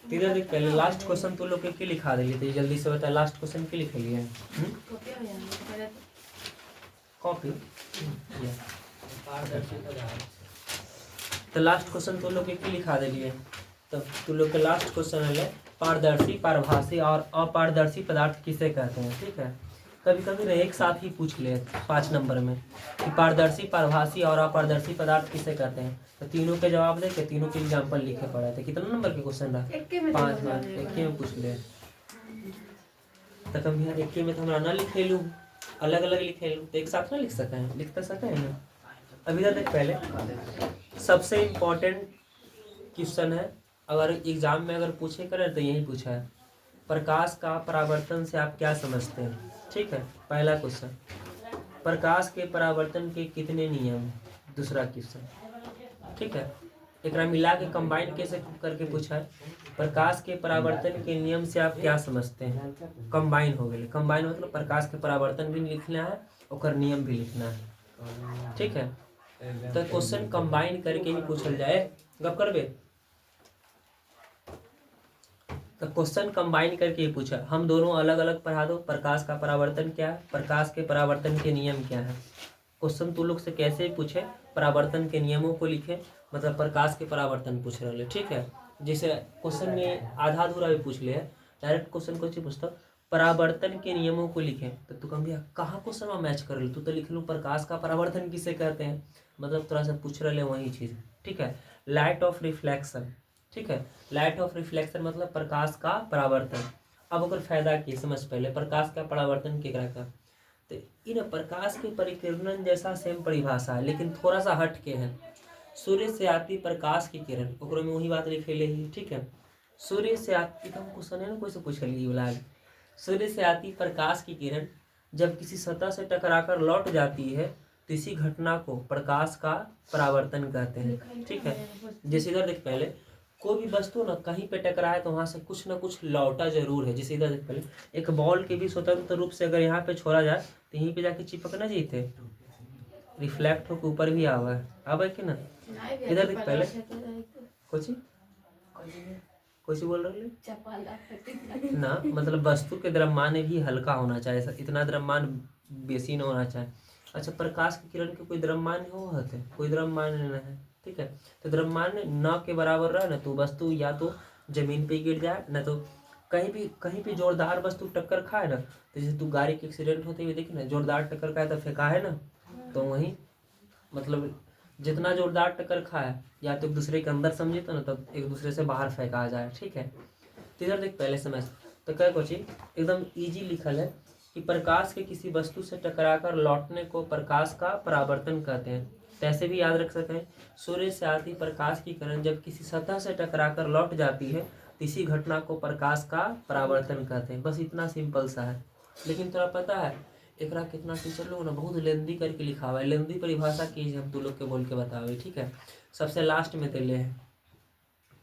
इधर देख, पहले लास्ट क्वेश्चन तो लोग के लिखा दिए थे, जल्दी से बता लास्ट क्वेश्चन के लिख लिए कॉपी। तो लास्ट क्वेश्चन तो लोग के लिखा दिए, तो तू लोग के लास्ट क्वेश्चन है पारदर्शी, पारभासी और अपारदर्शी पदार्थ किसे कहते हैं। ठीक है, कभी कभी ना एक साथ ही पूछ ले 5 नंबर में कि पारदर्शी, पारभासी और अपारदर्शी पदार्थ किसे कहते हैं, तो तीनों के जवाब दे के तीनों के एग्जाम्पल लिखे पड़े थे। कितना नंबर के क्वेश्चन रहा? 5 नंबर, एक में पूछ ले। तो कभी यार एक में तो हमारा ना लिखे लूँ, अलग अलग लिखे लूँ, तो एक साथ ना लिख सकें, लिख तो सकें ना। अभी तक पहले सबसे इम्पोर्टेंट क्वेश्चन है, अगर एग्जाम में अगर पूछे करें तो यही पूछा है, प्रकाश का परावर्तन से आप क्या समझते हैं। ठीक है, पहला क्वेश्चन, प्रकाश के परावर्तन के कितने नियम। दूसरा क्वेश्चन, ठीक है, एक मिला के कंबाइन कैसे करके पूछा है, प्रकाश के परावर्तन के नियम से आप क्या समझते हैं। कंबाइन हो गए, कंबाइन मतलब प्रकाश के परावर्तन भी लिखना है और नियम भी लिखना है। ठीक है, तो क्वेश्चन कंबाइन करके भी पूछल जाए, गप करबे। तो क्वेश्चन कंबाइन करके ही पूछा, हम दोनों अलग अलग पढ़ा दो, प्रकाश का परावर्तन क्या है, प्रकाश के परावर्तन के नियम क्या है। क्वेश्चन तू लोग से कैसे पूछे, परावर्तन के नियमों को लिखे, मतलब प्रकाश के परावर्तन पूछ रहे। ठीक है, जैसे क्वेश्चन में आधा अधूरा भी पूछ ले, डायरेक्ट क्वेश्चन को पूछता परावर्तन के नियमों को लिखे, तो तू कम कहाँ क्वेश्चन में मैच कर ले, तू तो लिख लूँ प्रकाश का परावर्तन किसे कहते हैं, मतलब थोड़ा सा पूछ रहे वही चीज़। ठीक है, लाइट ऑफ रिफ्लेक्शन। ठीक है, लाइट ऑफ रिफ्लेक्शन मतलब प्रकाश का परावर्तन। अब अगर फायदा की समझ, पहले प्रकाश का परावर्तन केकरा का, तो इन प्रकाश के परिकिरणन जैसा सेम परिभाषा है, लेकिन थोड़ा सा हट के है। सूर्य से आती प्रकाश की किरण, ओकरो में वही बात लिखे ले ही। ठीक है, सूर्य से आती, हम क्वेश्चन है ना कोई से पूछलिए वाला, सूर्य से आती प्रकाश की किरण जब किसी सतह से टकराकर लौट जाती है तो इसी घटना को प्रकाश का परावर्तन कहते हैं। ठीक है, जैसे इधर देख, पहले कोई भी वस्तु ना कहीं पे टकराए तो वहां से कुछ ना कुछ लौटा जरूर है। जैसे इधर देख, पहले एक बॉल के भी स्वतंत्र रूप से अगर यहाँ पे छोड़ा जाए तो यहीं पे जाके चिपक ना जीते, रिफ्लेक्ट होकर ऊपर भी आवा है, आवा कि ना। इधर देख, पहले कुछ बोल रहे ना, मतलब वस्तु के द्रव्यमान भी हल्का होना चाहिए, इतना द्रव्यमान बेसी ना होना चाहिए। अच्छा, प्रकाश की किरण के कोई द्रव्यमान हो होते, कोई द्रव्यमान नहीं है। ठीक है, तो द्रव्यमान न के बराबर रहे ना तो वस्तु या तो जमीन पे गिर जाए, ना तो कहीं भी जोरदार वस्तु टक्कर खाए ना, तो जैसे तू गाड़ी के एक्सीडेंट होते हुए देखी ना, जोरदार टक्कर खाए तो फेंका है ना, तो वही मतलब जितना जोरदार टक्कर खाए या तो एक दूसरे के अंदर समझे तो ना, तब एक दूसरे से बाहर फेंका आ जाए। ठीक है, तो इधर देख, पहले समझ, तो क्या कुछ एकदम इजी लिखल है कि प्रकाश के किसी वस्तु से टकराकर लौटने को प्रकाश का परावर्तन कहते हैं। तो ऐसे भी याद रख सकें, सूर्य से आती प्रकाश की किरण जब किसी सतह से टकराकर लौट जाती है तो इसी घटना को प्रकाश का परावर्तन कहते हैं। बस इतना सिंपल सा है, लेकिन थोड़ा पता है एकरा कितना टीचर लोग ना बहुत लेंदी करके लिखा हुआ है, लेंदी परिभाषा की हम तू लोग के बोल के बतावे। ठीक है, सबसे लास्ट में दिले है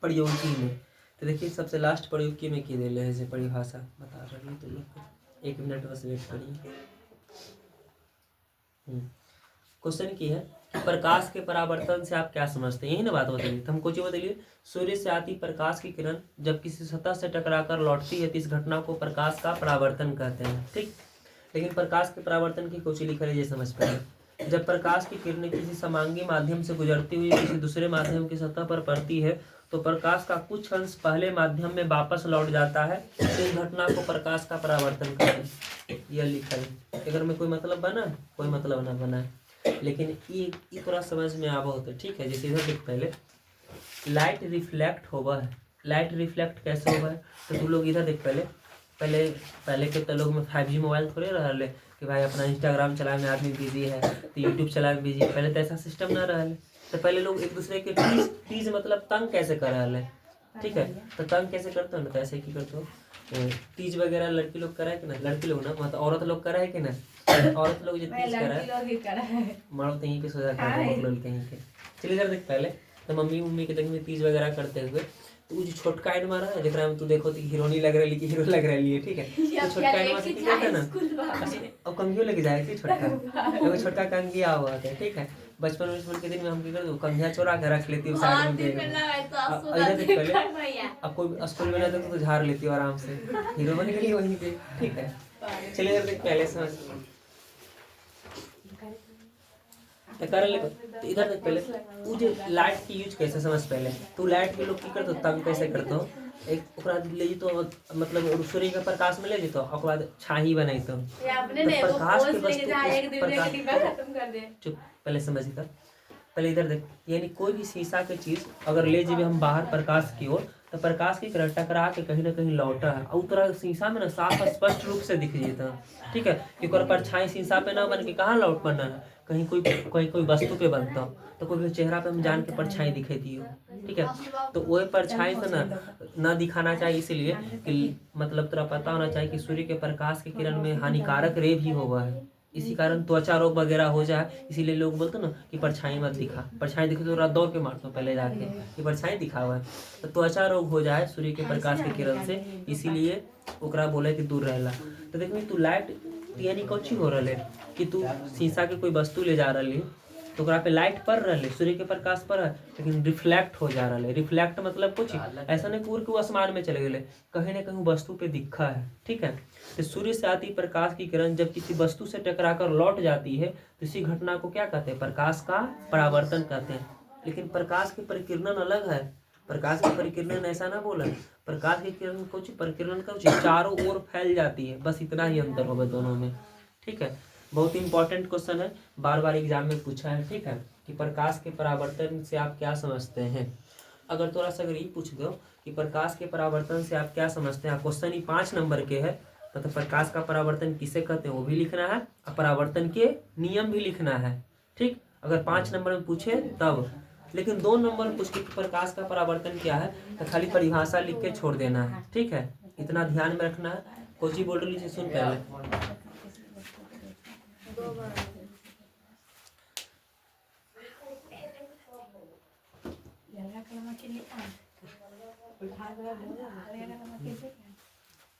प्रयोगी में, तो देखिए सबसे लास्ट प्रयोगी में की दिले है परिभाषा बता रही तू लोग को। 1 मिनट बस वेट करिए। क्वेश्चन की है कि प्रकाश के परावर्तन से आप क्या समझते हैं, यही ना बात बताइए। तो हमको जो बताइए, सूर्य से आती प्रकाश की किरण जब किसी सतह से टकराकर लौटती है तो इस घटना को प्रकाश का परावर्तन कहते हैं। ठीक, लेकिन प्रकाश के परावर्तन की कुछ लिख रही है समझ पाए, जब प्रकाश की किरणें किसी समांगी माध्यम से गुजरती हुई किसी दूसरे माध्यम की सतह पर पड़ती है तो प्रकाश का कुछ अंश पहले माध्यम में वापस लौट जाता है, तो इस घटना को प्रकाश का परावर्तन कहते हैं। यह लिखा है, अगर में कोई मतलब बना, कोई मतलब ना बना, लेकिन ये थोड़ा समझ में आवा होता है। ठीक है, जैसे इधर देख, पहले लाइट रिफ्लेक्ट होगा है, लाइट रिफ्लेक्ट कैसे होगा है, तो तुम लोग इधर देख, पहले के तो लोग में 5G मोबाइल थोड़े रहा कि भाई अपना इंस्टाग्राम चलाए में आदमी बिजी है तो यूट्यूब चलाए में बिजी है, पहले तो ऐसा सिस्टम ना रहा। तो पहले लोग एक दूसरे के टीज मतलब तंग कैसे कर रहा है। ठीक है, तो तंग कैसे करते हो ना, तो ऐसे की करते हो, तीज वगैरह लड़की लोग करा है कि ना, लड़की लोग ना मतलब औरत लोग करा है कि ना, औरत लोग जो तीज करा है मारो तो यहीं पे सो जाता है कहीं के। चलिए इधर देख, पहले तो मम्मी के देख में तीज वगैरह करते हुए, तो जो छोटका एड मारा है जरा में तू देखो तो हीरोनी लग रही कि हीरो लग रही है। ठीक है, तो छोटका एड मार के ना अब कंघियों लेके जाए कि छोटका एगो छोटका कंघिया हुआ था। ठीक है, बचपन के दिन में हम क्या करते कंघिया चोरा के रख लेती हूँ साइड में बैग में। इधर देख पहले, अब कोई स्कूल में नहीं तो झाड़ लेती हूँ आराम से, हीरो बन गई वहीं पे। ठीक है, चलिए इधर देख पहले समझ कर ले। तो इधर देख पहले तू जो लाइट की यूज कैसे समझ। पहले तू लाइट के लोग की करते तंग कैसे करते हो। एक ओकरा ले जी तो मतलब सूर्य के प्रकाश में ले जी तो ओकर बाद छाही बनाई तो प्रकाश के वस्तु चुप पहले समझ इधर। पहले इधर देख, यानी कोई भी शीशा के चीज अगर ले जीवे हम बाहर प्रकाश की ओर तो प्रकाश की तरह टकरा के कहीं ना कहीं लौटा है और तरह शीशा में ना साफ स्पष्ट रूप से दिख जाता है। ठीक है, क्योंकि परछाई शीशा पे ना बन के कहाँ लौट बनना है, कहीं कोई वस्तु पे बनता हो तो कोई चेहरा पे हम जान के परछाई दिखेती हो। ठीक है, तो वही परछाई से ना दिखाना चाहिए, इसलिए कि मतलब तेरा पता होना चाहिए कि सूर्य के प्रकाश के किरण में हानिकारक रे भी हुआ है। इसी कारण त्वचा रोग वगैरह हो जाए, इसीलिए लोग बोलते ना कि परछाई मत दिखा। परछाई दिखे तो रात दौड़ के मारते हो पहले जाके कि परछाई दिखा हुआ है, तो त्वचा रोग हो जाए सूर्य के प्रकाश के किरण से, इसीलिए ओकरा बोले कि दूर रहेला। तो देखिए तू लाइट यानी कौची हो रहा है कि तू शीशा के कोई वस्तु ले जा रही तो ओकरा पे लाइट पड़ रहा है, सूर्य के प्रकाश पर है, लेकिन रिफ्लेक्ट हो जा रहा है। रिफ्लेक्ट मतलब कुछ ऐसा नहीं पूरे के आसमान में चले गए, कहीं ना कहीं वस्तु पे दिखा है। ठीक है, तो सूर्य से आती प्रकाश की किरण जब किसी वस्तु से टकराकर लौट जाती है तो इसी घटना को क्या कहते हैं, प्रकाश का परावर्तन कहते हैं। लेकिन प्रकाश की परिकिरणन अलग है। प्रकाश की परिकिरणन ऐसा ना बोला, प्रकाश की किरण कुछ परिकिरणन का चारों ओर फैल जाती है, बस इतना ही अंतर होगा दोनों में। ठीक है, बहुत इंपॉर्टेंट क्वेश्चन है, बार बार एग्जाम में पूछा है। ठीक है, कि प्रकाश के परावर्तन से आप क्या समझते हैं। अगर थोड़ा सा अगर ये पूछ दो कि प्रकाश के परावर्तन से आप क्या समझते हैं, क्वेश्चन ही 5 नंबर के है, मतलब प्रकाश का परावर्तन किसे कहते हैं वो भी लिखना है और परावर्तन के नियम भी लिखना है। ठीक, अगर 5 नंबर में पूछे तब, लेकिन 2 नंबर में पूछ के प्रकाश का परावर्तन क्या है तो खाली परिभाषा लिख के छोड़ देना है। ठीक है, इतना ध्यान में रखना है। कोची बोल रही सुन पहले।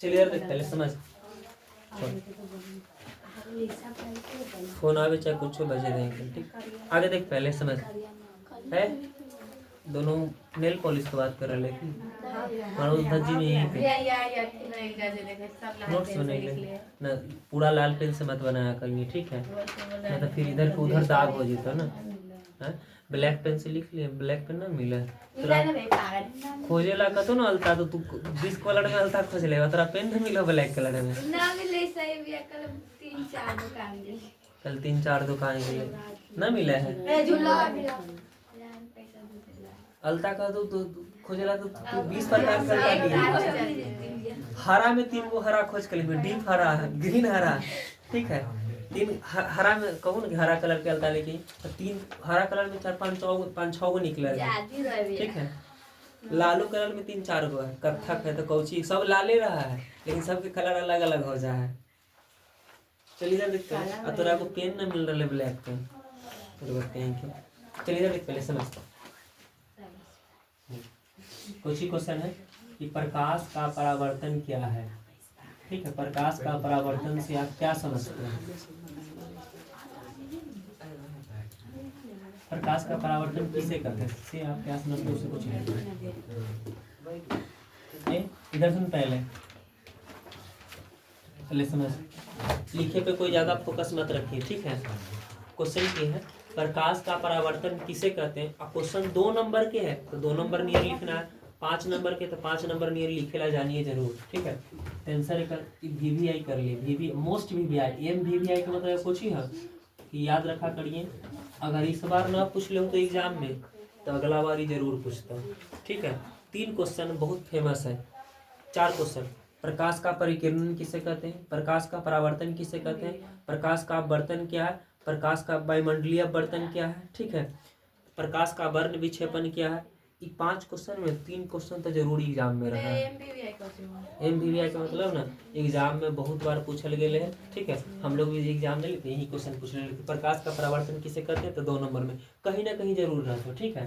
चलिए पहले समझ, फोन आवे चाहे कुछ बजे देंगे। ठीक, आगे देख पहले समझ है। दोनों नेल पॉलिश की बात कर रहे लेकिन जी में यहीं पे नोट्स बने ना, पूरा लाल पेन से मत बनाया करिए। ठीक है, नहीं तो फिर इधर को उधर दाग हो जाता ना। ब्लैक पेन से लिख लिए, ब्लैक पेन ना मिला खोजे ला कतो ना अलता तो तू 20 कलर में अलता खोज ले, तेरा पेन नहीं मिला ब्लैक कलर में ना मिले। सही भी कल 3-4 दुकान गए, कल 3-4 दुकान गए ना मिला है अलता का तो खोजेला तो 20 प्रकार का हरा में 3 गो हरा खोज के लिए, डीप हरा, ग्रीन हरा। ठीक है, 3 हरा में कहूँ ना हरा कलर के अलता लेके तो 3 हरा कलर में 4-5-6 गो निकले। ठीक है, लालू कलर में 3-4 गो है, कत्थक है तो कौची सब लाले रहा है, लेकिन सबके कलर अलग अलग हो जाए। चलिए देखते हैं, तोरा को पेन ना मिल रहा है ब्लैक पेन तो बताते हैं। चलिए पहले समझते कुछ ही क्वेश्चन है कि प्रकाश का परावर्तन क्या है। ठीक है, प्रकाश का परावर्तन से आप क्या समझते हैं। प्रकाश का परावर्तन किसे कहते हैं, इससे आप क्या समझते हैं उसे कुछ इधर सुन पहले समझ, लिखे पे कोई ज्यादा फोकस मत रखिए। ठीक है, क्वेश्चन ये है प्रकाश का परावर्तन किसे कहते हैं। अब क्वेश्चन 2 नंबर के है तो 2 नंबर नियर लिखना है, 5 नंबर के तो 5 नंबर नियर लिखेला जानिए जरूर। ठीक है, आंसर VVI कर लिए, मोस्ट VVI MVVI का मतलब कुछ ही है कि याद रखा करिए। अगर इस बार ना पूछ ले तो एग्जाम में तो अगला बार ही जरूर पूछता हूँ। ठीक है, 3 क्वेश्चन बहुत फेमस है, 4 क्वेश्चन। प्रकाश का परिकिरण किसे कहते हैं, प्रकाश का परावर्तन किसे कहते हैं, प्रकाश का अपवर्तन क्या है, प्रकाश का वायुमंडलीय अपवर्तन क्या है। ठीक है, प्रकाश का वर्ण विक्षेपण क्या है। ये 5 क्वेश्चन में 3 क्वेश्चन तो जरूर एग्जाम में रहा है। MVVI का मतलब ना एग्जाम में बहुत बार पूछल गए है। ठीक है, हम लोग भी एग्जाम में लेते यही क्वेश्चन पूछ रहे हैं, प्रकाश का परावर्तन किसे कहते हैं तो 2 नंबर में कहीं ना कहीं जरूर रहता है। ठीक है,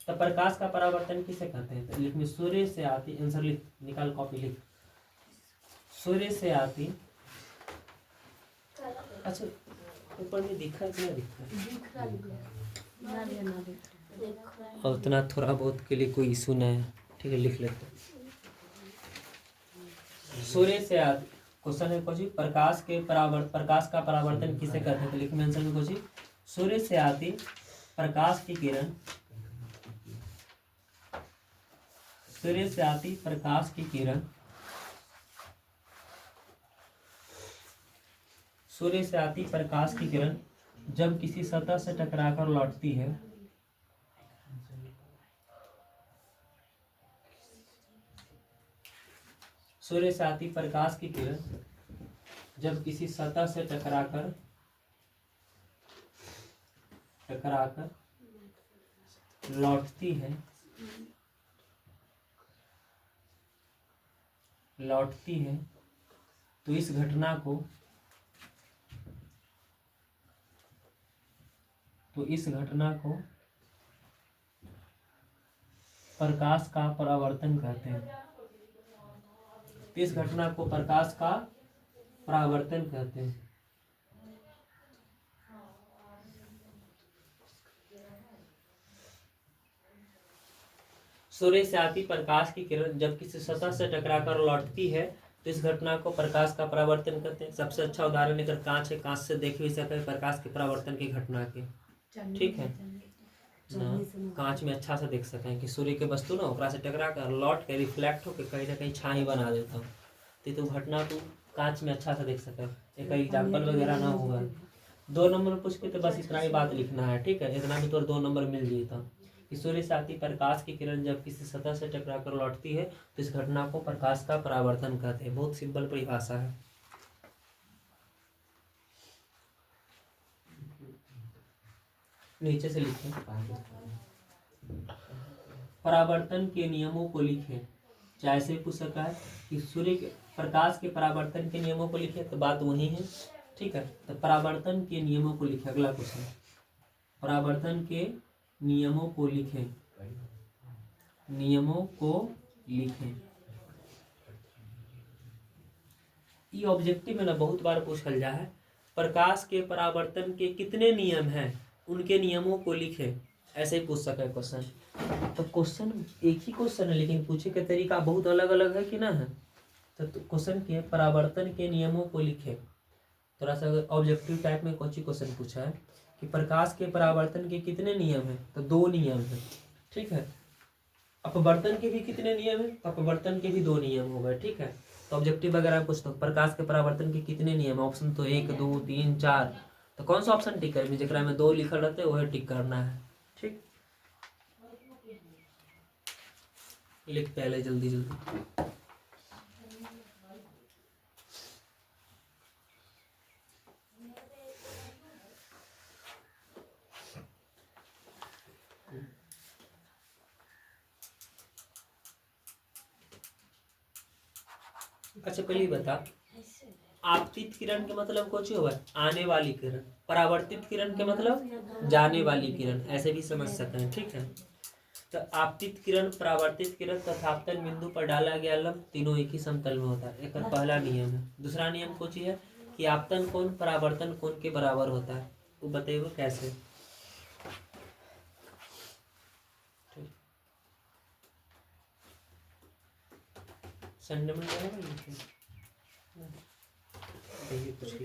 तो प्रकाश का परावर्तन किसे कहते हैं तो लिख में सूर्य से आती, आंसर लिख, निकाल कॉपी लिख, सूर्य से आती। अच्छा ऊपर में दिखा है, क्या दिखा है, और उतना थोड़ा बहुत के लिए कोई इशू नहीं है, ठीक है, लिख लेते हैं। सूर्य से क्वेश्चन है कुछ प्रकाश का परावर्तन किसे कहते हैं, तो लिखिए आंसर में कुछ सूर्य से आती प्रकाश की किरण, सूर्य से आती प्रकाश की किरण, सूर्य से आती प्रकाश की किरण जब किसी सतह से टकराकर लौटती है, सूर्य से आती प्रकाश की किरण जब किसी सतह से टकराकर लौटती है, तो इस घटना को प्रकाश का परावर्तन कहते हैं। इस घटना को प्रकाश का परावर्तन कहते हैं। सूर्य से आती प्रकाश की किरण जब किसी सतह से टकराकर लौटती है तो इस घटना को प्रकाश का परावर्तन कहते हैं। सबसे अच्छा उदाहरण अगर कांच है, कांच से देख भी सके प्रकाश के परावर्तन की घटना के, ठीक है ना, कांच में अच्छा से देख सकें कि सूर्य के वस्तु ना ओकरा से टकरा कर लौट के रिफ्लेक्ट होकर कहीं ना कहीं छाई बना देता हूँ, तो घटना को कांच में अच्छा से देख सके। एक एग्जाम्पल वगैरह ना हुआ, 2 नंबर पूछ के तो बस इतना ही बात लिखना है, ठीक है, इतना भी तो 2 नंबर मिल जाता। सूर्य से आती प्रकाश की किरण जब किसी सतह से टकराकर लौटती है तो इस घटना को प्रकाश का परावर्तन कहते हैं। बहुत सिंपल परिभाषा है। नीचे से लिखें, परावर्तन के नियमों को लिखें। चाहे से पूछ सका है कि सूर्य के प्रकाश के परावर्तन के नियमों को लिखे, तो बात वही है, ठीक है। तो परावर्तन के नियमों को लिखे। अगला क्वेश्चन, परावर्तन के नियमों को लिखें, नियमों को लिखें। ये ऑब्जेक्टिव में ना बहुत बार पूछल जा है, प्रकाश के परावर्तन के कितने नियम हैं, उनके नियमों को लिखें, ऐसे ही पूछ सके क्वेश्चन। तो क्वेश्चन एक ही क्वेश्चन है, लेकिन पूछे का तरीका बहुत अलग अलग है कि ना है। तो क्वेश्चन के परावर्तन के नियमों को लिखे। थोड़ा सा ऑब्जेक्टिव टाइप में कुछ क्वेश्चन पूछा है कि प्रकाश के परावर्तन के कितने नियम हैं, तो 2 नियम हैं, ठीक है। अपवर्तन के भी कितने नियम हैं, अपवर्तन के भी 2 नियम हो गए, ठीक है। तो ऑब्जेक्टिव वगैरह पूछता हूँ प्रकाश के परावर्तन के कितने नियम, ऑप्शन तो 1 2 3 4, तो कौन सा ऑप्शन टिक करें, जरा में 2 लिखल रहते वही टिक करना है, ठीक। लिख पहले जल्दी जल्दी। अच्छा पहले बता, आपतित किरण के मतलब कुछ हुआ आने वाली किरण, परावर्तित किरण के मतलब जाने वाली किरण, ऐसे भी समझ सकते हैं, ठीक है। तो आपतित किरण, परावर्तित किरण तथा आपतन बिंदु पर डाला गया लंब तीनों एक ही समतल में होता है, एक पहला नियम है। दूसरा नियम कुछ है कि आपतन कोण परावर्तन कोण के बराबर होता है, वो बताइए कैसे। संडे में कुछ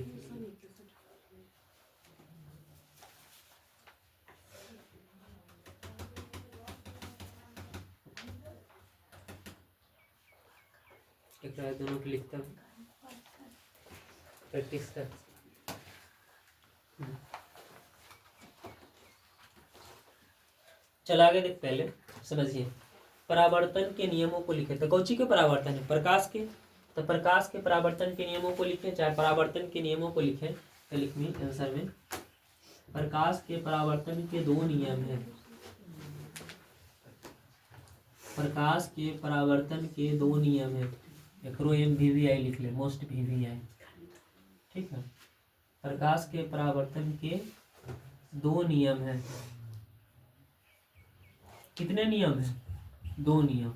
दोनों को लिखता हूँ, प्रैक्टिस कर। चला आगे देख, पहले समझिए परावर्तन के नियमों को लिखे। तो कौची के परावर्तन है, प्रकाश के, तो प्रकाश के परावर्तन के नियमों को लिखे, चाहे परावर्तन के नियमों को लिखे। तो लिखनी आंसर में प्रकाश के परावर्तन के 2 नियम हैं, प्रकाश के परावर्तन के 2 नियम हैं। एकरो MVVI लिख ले, मोस्ट VVI, ठीक है। प्रकाश के परावर्तन के 2 नियम हैं। कितने नियम हैं, 2 नियम।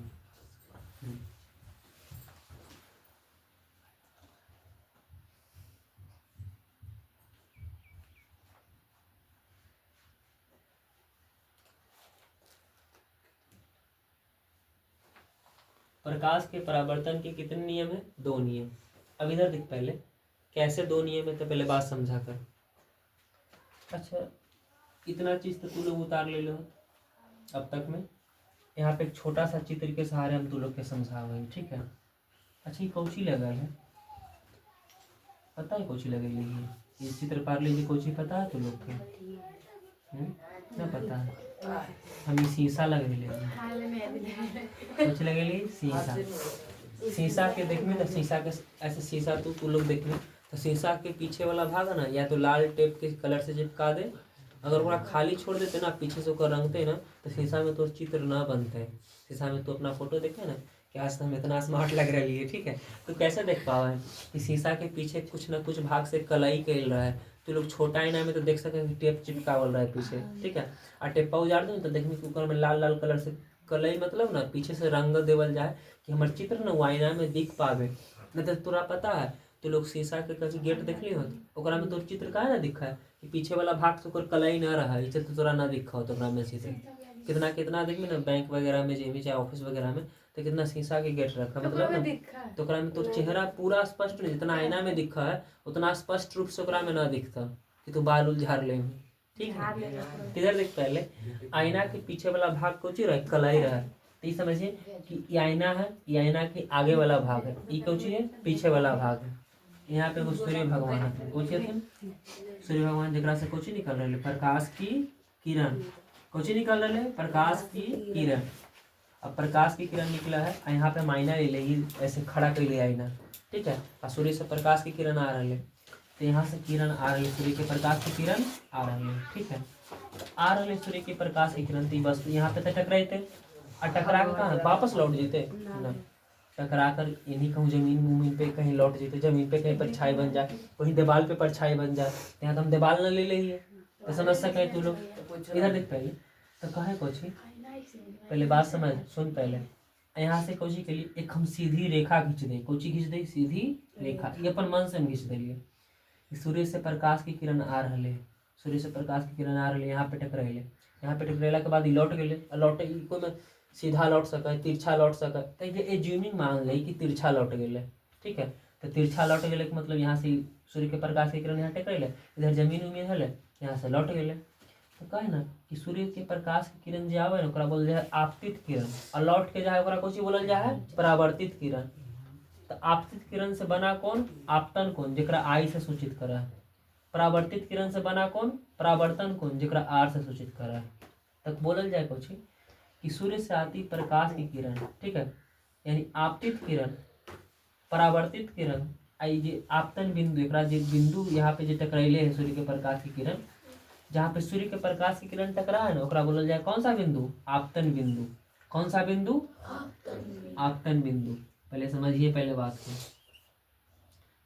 प्रकाश के परावर्तन के कितने नियम है? 2 नियम। अब इधर देख पहले कैसे 2 नियम है, तो पहले बात समझा कर। अच्छा, इतना चीज तो तू लोग उतार ले लो अब तक में। यहाँ पे एक छोटा सा चित्र के सहारे हम तू लोग के समझावे, ठीक है। अच्छा, ये कौची लगा है? पता है कौची लगे ये चित्र पार लीजिए, कौची पता है तू लोग के? ना पता है? हम शीशा लगे कुछ लगे शीशा। शीशा के देखने तो शीशा के ऐसे शीशा तू लोग देखने तो शीशा के पीछे वाला भाग है ना, या तो लाल टेप के कलर से चिपका दे। अगर पूरा खाली छोड़ देते ना, पीछे से ओकर रंगते ना, तो शीशा में तो चित्र ना बनते। शीशा में तो अपना फोटो देखे ना कि आज हम इतना स्मार्ट लग रही है, ठीक है। तो कैसे देख पावा है कि शीशा के पीछे कुछ ना कुछ भाग से कलई कैल रहा है। तो लोग छोटा आईना में तो देख सके कि टेप चिपकावल रहा है पीछे, ठीक है। और टेप्पा उजाड़ दो तो देखने के ऊपर में लाल लाल कलर से कलई, मतलब ना पीछे से रंग देवल जाए कि हमारे चित्र ना वो आईना में दिख पावे। नहीं तो तोरा पता है, तो लोग शीशा के कभी गेट देख ली हो ओकरा में तोर चित्र का है ना दिखा है कि पीछे वाला भाग से ओकर कलई ना रहा है, इसे तो तोरा ना दिखा हो। तो ओकरा में चित्र कितना कितना देखबी ना बैंक वगैरह में, जेबी चाहे ऑफिस वगैरह में, तो कितना शीशा के गेट रखा, मतलब ना तो ओकरा में तोर चेहरा पूरा स्पष्ट नहीं, जितना आईना में दिखा है उतना स्पष्ट रूप से ओकरा में ना दिखता कि तू बाल उल झाड़ ले, ठीक है। इधर देख पहले आईना के पीछे वाला भाग कुछ रहा कलई रहा है, तो ये समझिए कि ये आईना है, ये आईना के आगे वाला भाग है, ये कुछ है पीछे वाला भाग है। यहाँ पे वो सूर्य भगवान है, कुछ है सूर्य भगवान, जरा से कुछ निकल रहे प्रकाश की किरण, कुछ निकल रहे प्रकाश की किरण। अब प्रकाश की किरण निकला है, यहाँ पे मायना ले लेगी ऐसे खड़ा कर लिया आईना, ठीक है। और सूर्य से प्रकाश की किरण आ रही है, तो यहाँ से किरण आ रही है, सूर्य के प्रकाश की किरण आ रही है, ठीक है। आ रही है सूर्य के प्रकाश की किरण, तो बस यहाँ पे तो टकराए थे और टकरा के कहाँ वापस लौट जीते ना, टकरा कर इन्हीं कहूँ जमीन पे कहीं लौट जीते, जमीन पे कहीं परछाई बन जाए, कहीं दीवार पे परछाई बन जाए। यहाँ तो हम दीवार न ले ली है, तो समझ सके तू लोग। इधर देख पहले तो कहे कुछ पहले बात समझ सुन पहले। यहाँ से कोची के लिए एक हम सीधी रेखा खींच दे, कोची खींच दे सीधी रेखा, ये अपन मन से हम खींच दिए। सूर्य से प्रकाश की किरण आ रही है, सूर्य से प्रकाश की किरण आ रही है, यहाँ पे टकराइले, यहाँ पे टकरेला के बाद लौट गए, लौटे कोई में सीधा लौट सके, तिरछा लौट सके, तो ये ज्यूमिंग मान ले कि तिरछा लौट गए, ठीक है। तो तिरछा लौट गए के मतलब यहाँ से सूर्य के प्रकाश की किरण यहाँ टकरेले, इधर जमीन उमीन है यहाँ से लौट गए। तो कहे ना कि सूर्य के प्रकाश की किरण जो आवे ना बोल जाए आपतित किरण, और लौट के जाए कौची बोलल जाए परावर्तित किरण। तो आपतित किरण से बना कौन? आपतन कोण, जरा आई से सूचित करा है। परावर्तित किरण से बना कौन? परावर्तन कोण, जरा आर से सूचित करा है। तक बोलल जाए कुछ कि सूर्य से आती प्रकाश की किरण, ठीक है, यानी आपतित किरण, परावर्तित किरण, आई जे आपतन बिंदु, एक बिंदु यहाँ पे जो टकराइले है सूर्य के प्रकाश की किरण, जहाँ पे सूर्य के प्रकाश की किरण टकरा है ना ओकरा बोलल जाए कौन सा बिंदु? आपतन बिंदु। कौन सा बिंदु? आपतन बिंदु। पहले समझिए पहले बात को,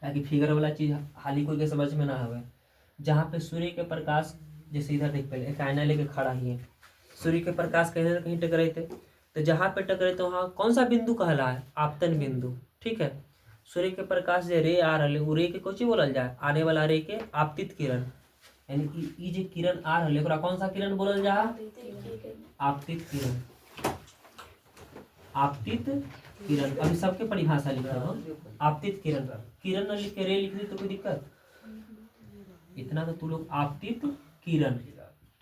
ताकि फिगर वाला चीज हाली कोई के समझ में ना आवे। जहाँ पे सूर्य के प्रकाश, जैसे इधर देख पहले एक आईना लेके खड़ा ही है, सूर्य के प्रकाश कहीं ना कहीं टकराए थे, तो जहाँ पे टकरे तो वहाँ कौन सा बिंदु कहला है? आपतन बिंदु, ठीक है। सूर्य के प्रकाश जो रे आ रहा है, रे के कोची बोलल जाए? आने वाला रे के आपतित किरण, यानी ई जो किरण आ रहा है कौन सा किरण बोलल जाए? आपतित किरण, आपतित किरण। अभी सबके परिभाषा लिखा हो, आपतित किरण, किरण न लिख के रे लिख दी तो कोई दिक्कत? इतना तो तू लोग आपतित किरण,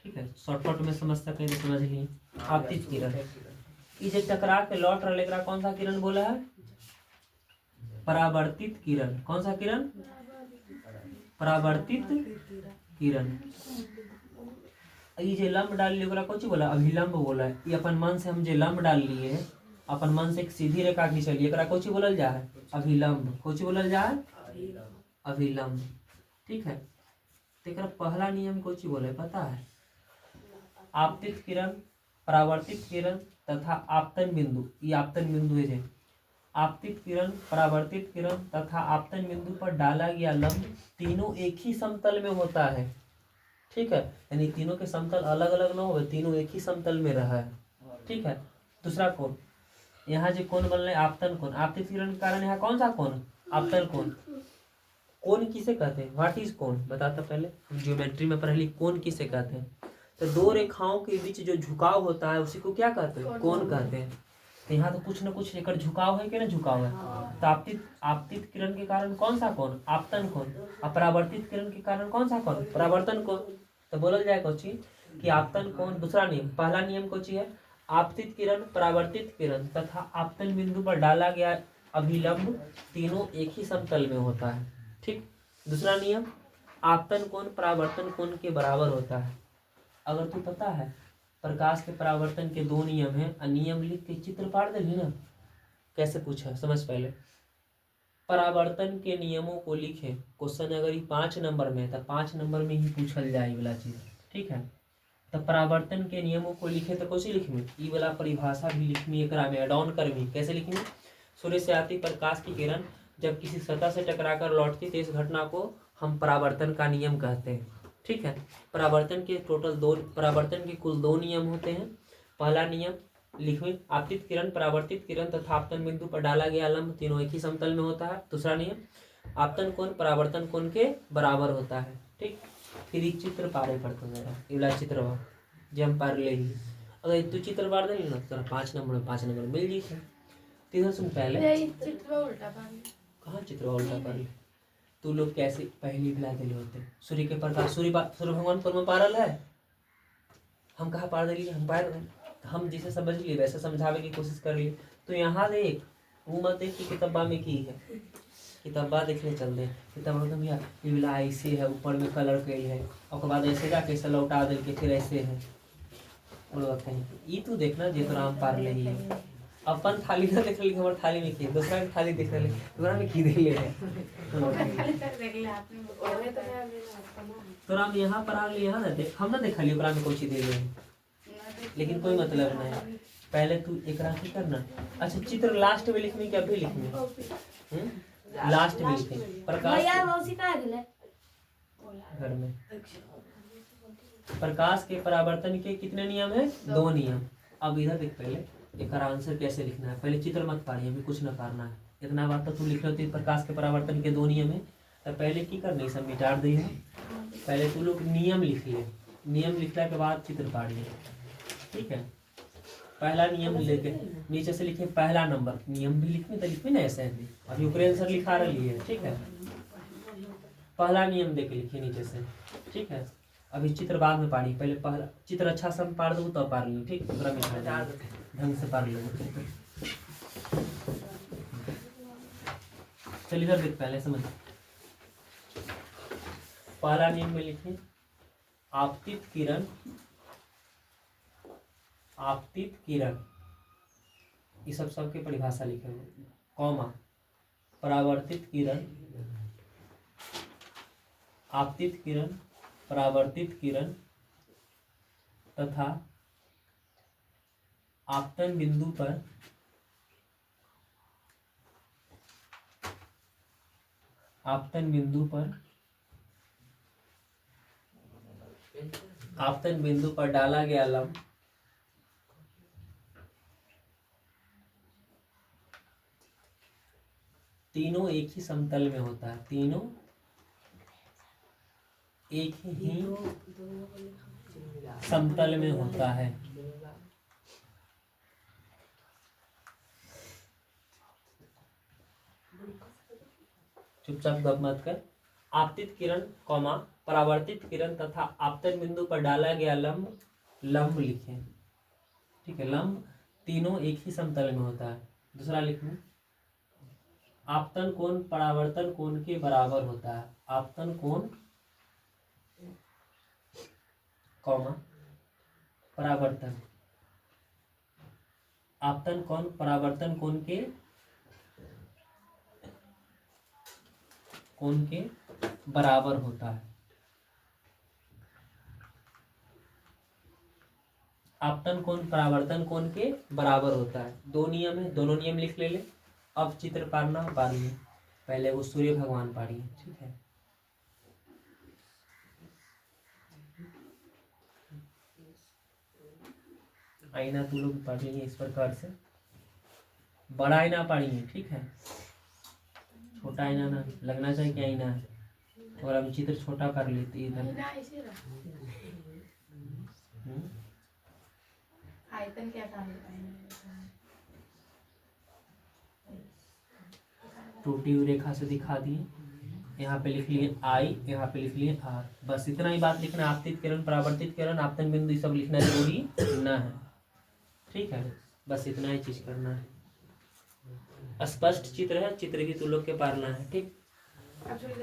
ठीक है, शॉर्टकट में समझ सके तो समझ ली। आपतित किरण ये जो टकरा के लौट रहा है कौन सा किरण बोला है? परावर्तित किरण। कौन सा किरण? परावर्तित किरण। ये जो लंब डाल लिया ओकरा कौची बोला? अभिलंब बोला है। ये अपन मन से हम जो लंब डाल लिए अपन मन से एक सीधी रेखा खींचलिए, एकरा कौची बोलल जा है? अभिलंब। कौची बोलल जा है? अभिलंब, ठीक है। तो एकरा पहला नियम कौची बोले पता है? आपतित किरण, परावर्तित किरण तथा आपतन बिंदु, ये आपतन बिंदु है। आपतित किरण, परावर्तित किरण तथा आपतन बिंदु पर डाला गया लंब तीनों एक ही समतल में होता है, ठीक है। यानी तीनों के समतल अलग अलग ना हो, तीनों एक ही समतल में रहा है, ठीक है। दूसरा कोण, यहाँ जो कोण बन रहा है आपतन कोण, आपतित किरण के कारण यहाँ कौन सा कोण? आपतन कोण। कोण किसे कहते हैं? व्हाट इज कोण? बताता पहले, हम ज्योमेट्री में पढ़े कोण किसे कहते हैं? तो दो रेखाओं के बीच जो झुकाव होता है उसी को क्या कहते हैं? कोण कहते हैं। तो यहाँ तो कुछ न कुछ एक झुकाव है कि ना झुकाव है। तो आपतित आपतित किरण के कारण कौन सा कोण, आपतन कोण, और परावर्तित किरण के कारण कौन सा कोण, परावर्तन कोण। तो बोलल जाए कोची कि आपतन कोण, दूसरा नियम, पहला नियम कोची है, आपतित किरण, परावर्तित किरण तथा आपतन बिंदु पर डाला गया अभिलंब तीनों एक ही समतल में होता है। ठीक। दूसरा नियम, आपतन कोण परावर्तन कोण के बराबर होता है। अगर तू पता है प्रकाश के परावर्तन के दो नियम है, नियम लिख के चित्र पाड़ देगी ना। कैसे पूछा समझ पहले, परावर्तन के नियमों को लिखे। क्वेश्चन अगर 5 नंबर में है तो 5 नंबर में ही पूछल जाए वाला चीज। ठीक है। तो परावर्तन के नियमों को लिखे तो कैसे लिखमी, ई वाला परिभाषा भी लिखमी, एकरा में एड ऑन करमी। कैसे लिखमी, सूर्य से आती प्रकाश की किरण जब किसी सतह से टकराकर लौटती तो इस घटना को हम परावर्तन का नियम कहते हैं। ठीक है। परावर्तन के कुल 2 नियम होते हैं। पहला नियम लिखिए, आपतित किरण, परावर्तित किरण तथा आपतन बिंदु पर डाला गया लंब तीनों एक ही समतल में होता है। दूसरा नियम, आपतन कोण परावर्तन कोण के बराबर होता है। ठीक। फिर एक चित्र पारे पड़ता है, इला चित्र जो हम पार ले ही, अगर तू चित्र पार दे ना तो 5 नंबर में 5 नंबर मिल जी। तीसरा सुन पहले कहाँ चित्र उल्टा पार ले, तू लोग कैसे पहली बिला दिले होते, सूर्य के प्रकाश, सूर्य भगवान पर में पारल है, हम कहाँ पार दिली, हम पार, हम जिसे समझ लिए वैसे समझावे की कोशिश कर लिए। तो यहाँ देख, वो मत देख कि किताबा में की है, किताबा देखने चल दे, किताबा में भैया ये वाला ऐसे है, ऊपर में कलर कल है, और बाद ऐसे जाके ऐसे लौटा दे के फिर ऐसे है, और कहीं ये तू देखना जे तो राम पार ले ही है। अपन थाली ना देख ली, हमारे थाली में की, दूसरा की थाली देख ले, दूसरा में की दे ले है। तो राम यहाँ पर आ गए, यहाँ ना देख, हम ना देखा ली ओकरा में कोई चीज दे ले, लेकिन कोई मतलब नहीं। पहले तू एक राशि करना। अच्छा, चित्र लास्ट में लिखनी कि अभी लिखनी, लास्ट में लिखनी। प्रकाश घर में प्रकाश के परावर्तन के कितने नियम है, 2 नियम। अब इधर देख, पहले एक आंसर कैसे लिखना है, पहले चित्र मत पाड़ी, अभी कुछ ना करना है, इतना बात तो तू लिख लो। प्रकाश के परावर्तन के 2 नियम है, तो पहले की करनी, सब मिटा दी है। पहले तू लोग नियम लिख लिए, नियम लिखने के बाद चित्र पाड़िए। ठीक है। पहला नियम लेके नीचे से लिखे, पहला नंबर नियम भी लिखनी तो लिखी ना ऐसे भी, अभी ऊपर आंसर लिखा रही है। ठीक है। पहला नियम देख लिखिए नीचे से। ठीक है। अभी चित्र बाद में पाड़ी, पहले पहला चित्र अच्छा से हम पाड़ दो तो पार ली। ठीक, दूसरा में ढंग से पार लो। चलिए इधर देख, पहले समझ, पहला नियम में लिखिए, आपतित किरण, आपतित किरण, ये सब सबके परिभाषा लिखे, कॉमा, परावर्तित किरण, आपतित किरण, परावर्तित किरण तथा आपतन बिंदु पर आपतन बिंदु पर डाला गया लंब तीनों एक ही समतल में होता है, तीनों एक ही समतल में होता है। चुपचाप गप मत कर। आपतित किरण, कॉमा, परावर्तित किरण तथा आपतन बिंदु पर डाला गया लंब, लंब लिखें। ठीक है। लंब तीनों एक ही समतल में होता है। दूसरा लिखूं, आपतन कोण परावर्तन कोण के बराबर होता है। आपतन कोण, कॉमा, परावर्तन, आपतन कोण परावर्तन कोण के बराबर होता है। आपतन कोण परावर्तन कोण के बराबर होता है। 2 नियम है, दोनों नियम लिख ले। अब चित्र पाड़ना पाड़िए, पहले वो सूर्य भगवान पाड़िए। ठीक है। आईना तू लोग पढ़ लेंगे इस प्रकार से, बड़ा आईना पाड़िए। ठीक है। छोटा आईना ना लगना चाहिए कि आईना है, और हम चित्र छोटा कर लेते इधर। आयतन क्या था? टूटी हुई रेखा से दिखा दिए। यहाँ पे लिख लिए आई, यहाँ पे लिख लिए आर, बस इतना ही बात लिखना। आपतित किरण, परावर्तित किरण, आपतन बिंदु, ये सब लिखना जरूरी न है। ठीक है, बस इतना ही चीज करना है। स्पष्ट चित्र है, चित्र भी तू लोग के पारना है। ठीक, 8:30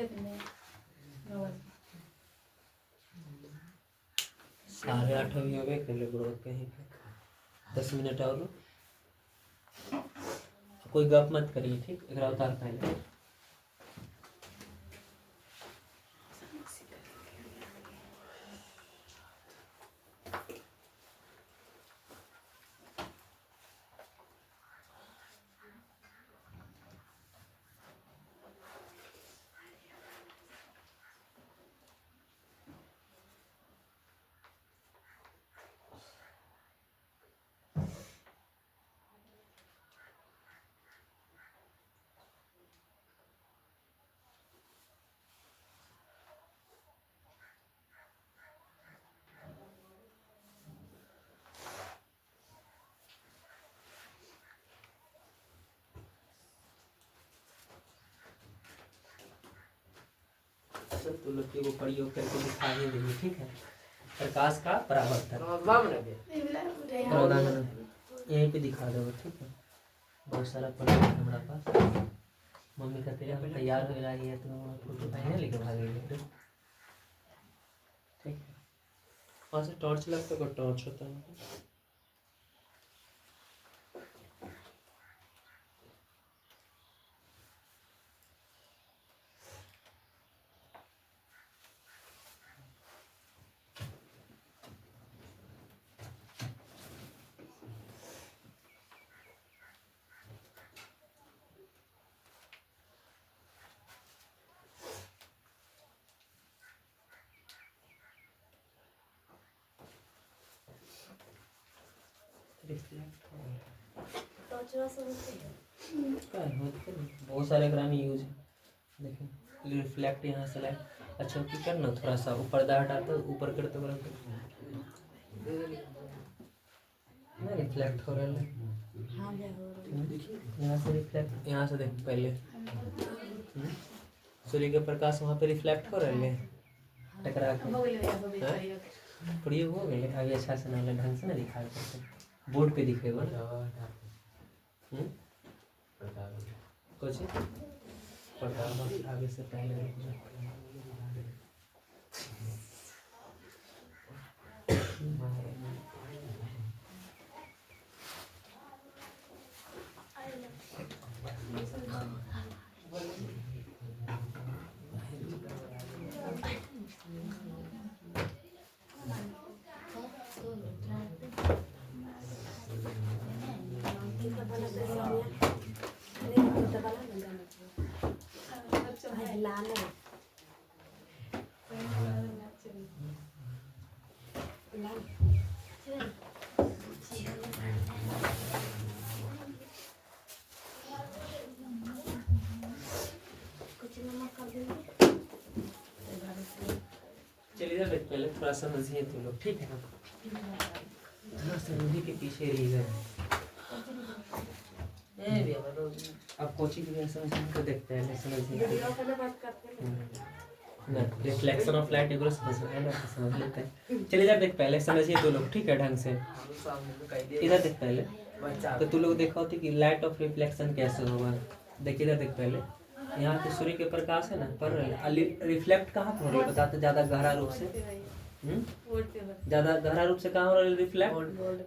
अभी हो गए, कर ले बड़ो कहीं पे 10 मिनट और। कोई गप मत करिए, ठीक, एक उतार पहले। तो लोग को प्रयोग करके दिखा ही देंगे। ठीक है, प्रकाश का परावर्तन यहीं पे दिखा दो। ठीक है, बहुत सारा पढ़ा है हमारा पास। मम्मी का तेरा तैयार हो रही है तो फोटो पहने लेके भागेंगे। ठीक है, वहाँ से टॉर्च लगता है, टॉर्च होता है। बहुत सारे ग्राम यूज है। देखिए रिफ्लेक्ट यहाँ से लाइट। अच्छा की करना, थोड़ा सा ऊपर पर्दा हटाते ऊपर करते रिफ्लेक्ट हो रहा है। यहाँ से रिफ्लेक्ट, यहाँ से देख पहले सूर्य के प्रकाश वहाँ पे रिफ्लेक्ट हो रहे हैं टकरा के। प्रयोग हो गए अभी अच्छा से ना ढंग से ना दिखा बोर्ड पे दिखेगा कुछ आगे से पहले चलिए पहले थोड़ा समझिए तुम लोग। ठीक है ना, थोड़ा समझिए के पीछे रही गए। अब कोचिंग के समझने को देखते हैं, समझिए ना रिफ्लेक्शन ऑफ लाइट एगो समझना है ना, समझ लेते हैं। चलिए इधर देख पहले समझिए तो लोग। ठीक है, ढंग से इधर देख पहले। तो तू लोग देखा होती कि लाइट ऑफ रिफ्लेक्शन कैसे होगा। देखिए इधर देख पहले, यहाँ पे सूर्य के प्रकाश है ना पड़ रहा है, रिफ्लेक्ट कहाँ पर हो रही है बताते? ज्यादा गहरा रूप से, ज्यादा गहरा रूप से कहाँ हो रहा है रिफ्लेक्ट?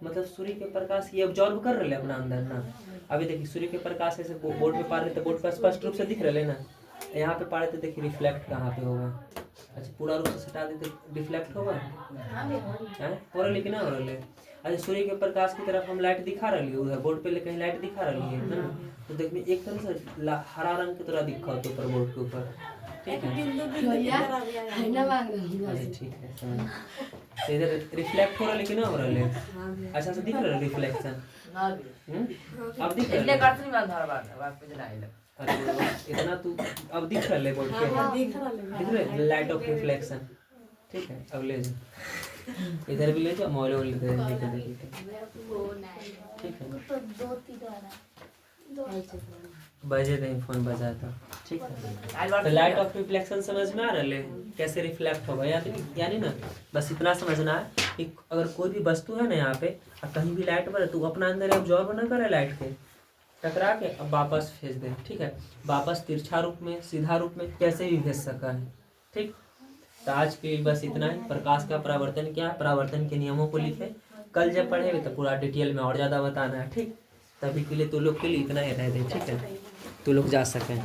मतलब सूर्य के प्रकाश ये ऑब्जॉर्व कर रहे अपना अंदर ना। अभी देखिए सूर्य के प्रकाश ऐसे बोर्ड पे पा रहे थे, बोर्ड पर स्पष्ट रूप से दिख रहे ना। यहाँ पे पा रहे थे, देखिए रिफ्लेक्ट कहाँ पे होगा। अच्छा पूरा रूप से हटा देते रिफ्लेक्ट होगा हो रहा, लेकिन हो रहा है। अच्छा सूर्य के प्रकाश की तरफ हम लाइट दिखा रही है उधर बोर्ड पे, लेकिन लाइट दिखा रही है ना। तो देखिए एक तरह से हरा रंग की तरह दिखा होता ऊपर बोर्ड के ऊपर। ठीक है, ठीक है समझ। तो इधर रिफ्लेक्ट हो रहा लेकिन हो रहा है अच्छा से दिख रहा है रिफ्लेक्शन। अब दिख रहा है इतना तू अब दिख रहा है बोर्ड पे, दिख रहा है लाइट ऑफ रिफ्लेक्शन। ठीक है, अब ले जाओ इधर भी ले जाओ, मोबाइल लेके देखिए। ठीक है बजे नहीं फोन बजा था। ठीक है, तो लाइट ऑफ रिफ्लेक्शन समझ में आ रहा है कैसे रिफ्लेक्ट होगा, यानी ना बस इतना समझना है कि अगर कोई भी वस्तु है ना यहाँ पे और कहीं भी लाइट बने तो अपना अंदर एब्जॉर्ब ना करे लाइट के, टकरा के अब वापस भेज दे। ठीक है, वापस तिरछा रूप में, सीधा रूप में, कैसे भी भेज सका है। ठीक, तो आज के लिए बस इतना ही। प्रकाश का परावर्तन क्या है, परावर्तन के नियमों को लिखे। कल जब पढ़ेंगे तो पूरा डिटेल में और ज़्यादा बताना है। ठीक, तभी के लिए तो लोग के लिए इतना ही रह दे। ठीक है, तो लोग जा सकें।